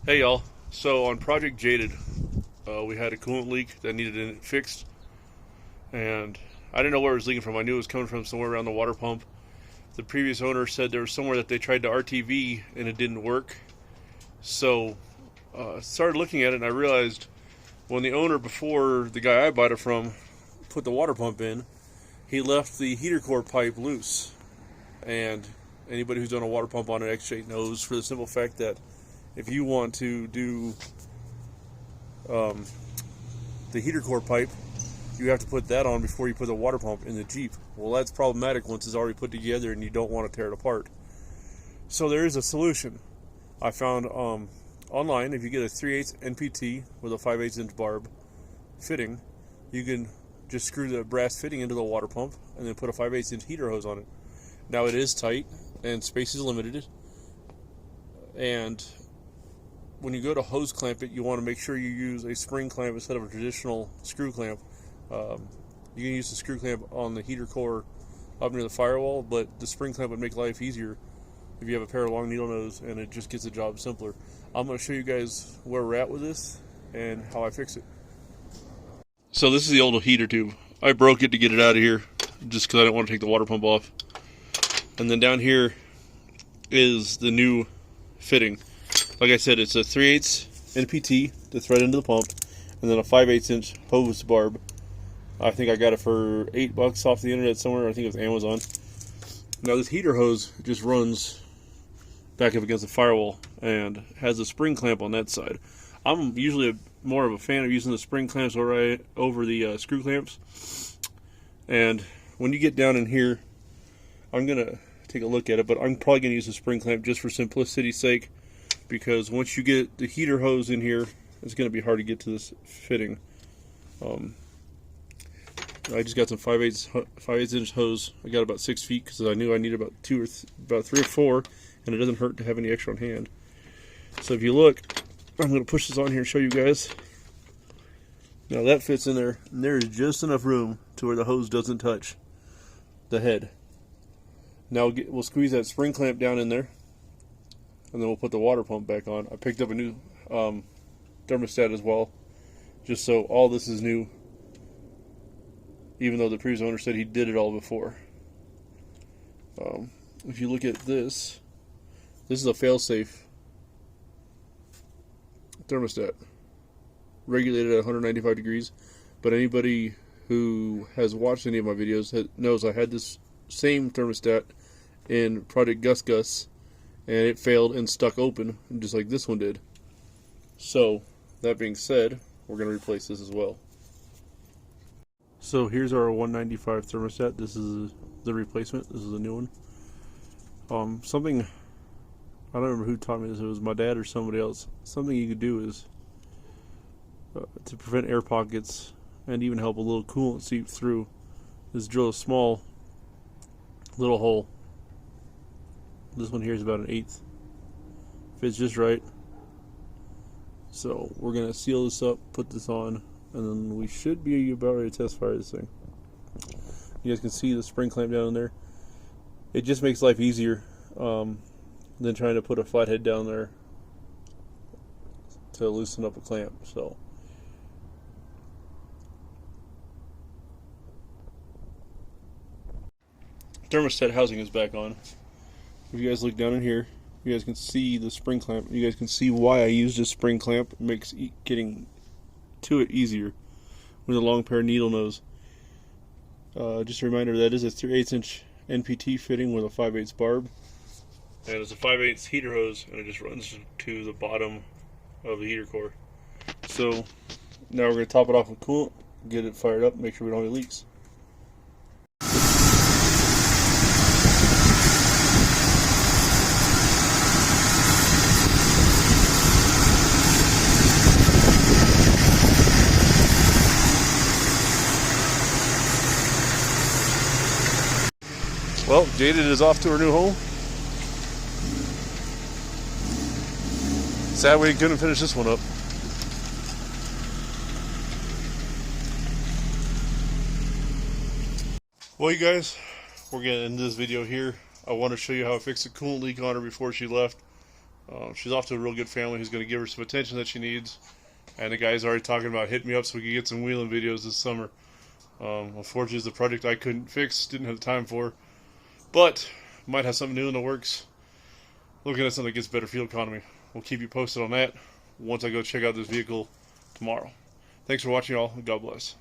Hey y'all, so on Project Jaded, we had a coolant leak that needed it fixed, and I didn't know where it was leaking from. I knew it was coming from somewhere around the water pump. The previous owner said there was somewhere that they tried to RTV and it didn't work. So I started looking at it and I realized when the owner, before the guy I bought it from, put the water pump in, he left the heater core pipe loose. And anybody who's done a water pump on an X-Shade knows, for the simple fact that if you want to do the heater core pipe, you have to put that on before you put the water pump in the Jeep. Well, that's problematic once it's already put together and you don't want to tear it apart. So there is a solution. I found online, if you get a 3/8 NPT with a 5/8 inch barb fitting, you can just screw the brass fitting into the water pump and then put a 5/8 inch heater hose on it. Now it is tight and space is limited, and when you go to hose clamp it, you want to make sure you use a spring clamp instead of a traditional screw clamp. You can use the screw clamp on the heater core up near the firewall, but the spring clamp would make life easier if you have a pair of long needle nose, and it just gets the job simpler. I'm going to show you guys where we're at with this and how I fix it. So this is the old heater tube. I broke it to get it out of here just because I didn't want to take the water pump off. And then down here is the new fitting. Like I said, it's a 3/8 NPT to thread into the pump, and then a 5/8 inch hose barb. I think I got it for $8 off the internet somewhere. I think it was Amazon. Now this heater hose just runs back up against the firewall and has a spring clamp on that side. I'm usually more of a fan of using the spring clamps right over the screw clamps. And when you get down in here, I'm gonna take a look at it, but I'm probably gonna use the spring clamp just for simplicity's sake, because once you get the heater hose in here, it's going to be hard to get to this fitting. I just got some 5/8 inch hose. I got about 6 feet because I knew I needed about 3 or 4, and it doesn't hurt to have any extra on hand. So if you look, I'm going to push this on here and show you guys. Now that fits in there, and there is just enough room to where the hose doesn't touch the head. Now we'll squeeze that spring clamp down in there, and then we'll put the water pump back on. I picked up a new thermostat as well, just so all this is new, even though the previous owner said he did it all before. If you look at this is a fail-safe thermostat, regulated at 195 degrees, but anybody who has watched any of my videos knows I had this same thermostat in Project Gus, and it failed and stuck open, just like this one did. So, that being said, we're going to replace this as well. So here's our 195 thermostat. This is the replacement. This is a new one. Something, I don't remember who taught me this, it was my dad or somebody else. Something you could do is, to prevent air pockets and even help a little coolant seep through, is drill a small little hole. This one here is about 1/8. Fits just right. So we're gonna seal this up, put this on, and then we should be about ready to test fire this thing. You guys can see the spring clamp down in there. It just makes life easier than trying to put a flathead down there to loosen up a clamp. So thermostat housing is back on. If you guys look down in here, you guys can see the spring clamp. You guys can see why I used a spring clamp. It makes getting to it easier with a long pair of needle nose. Just a reminder, that is a 3/8 inch NPT fitting with a 5/8 barb. And it's a 5/8 heater hose, and it just runs to the bottom of the heater core. So now we're going to top it off with coolant, get it fired up, make sure we don't have any leaks. Well, Jaded is off to her new home. Sad we couldn't finish this one up. Well, you guys, we're going to end this video here. I want to show you how I fixed a coolant leak on her before she left. She's off to a real good family who's going to give her some attention that she needs. And the guy's already talking about hitting me up so we can get some wheeling videos this summer. Unfortunately, it's a project I couldn't fix, didn't have the time for. But might have something new in the works. Looking at something that gets better fuel economy. We'll keep you posted on that once I go check out this vehicle tomorrow. Thanks for watching, y'all. God bless.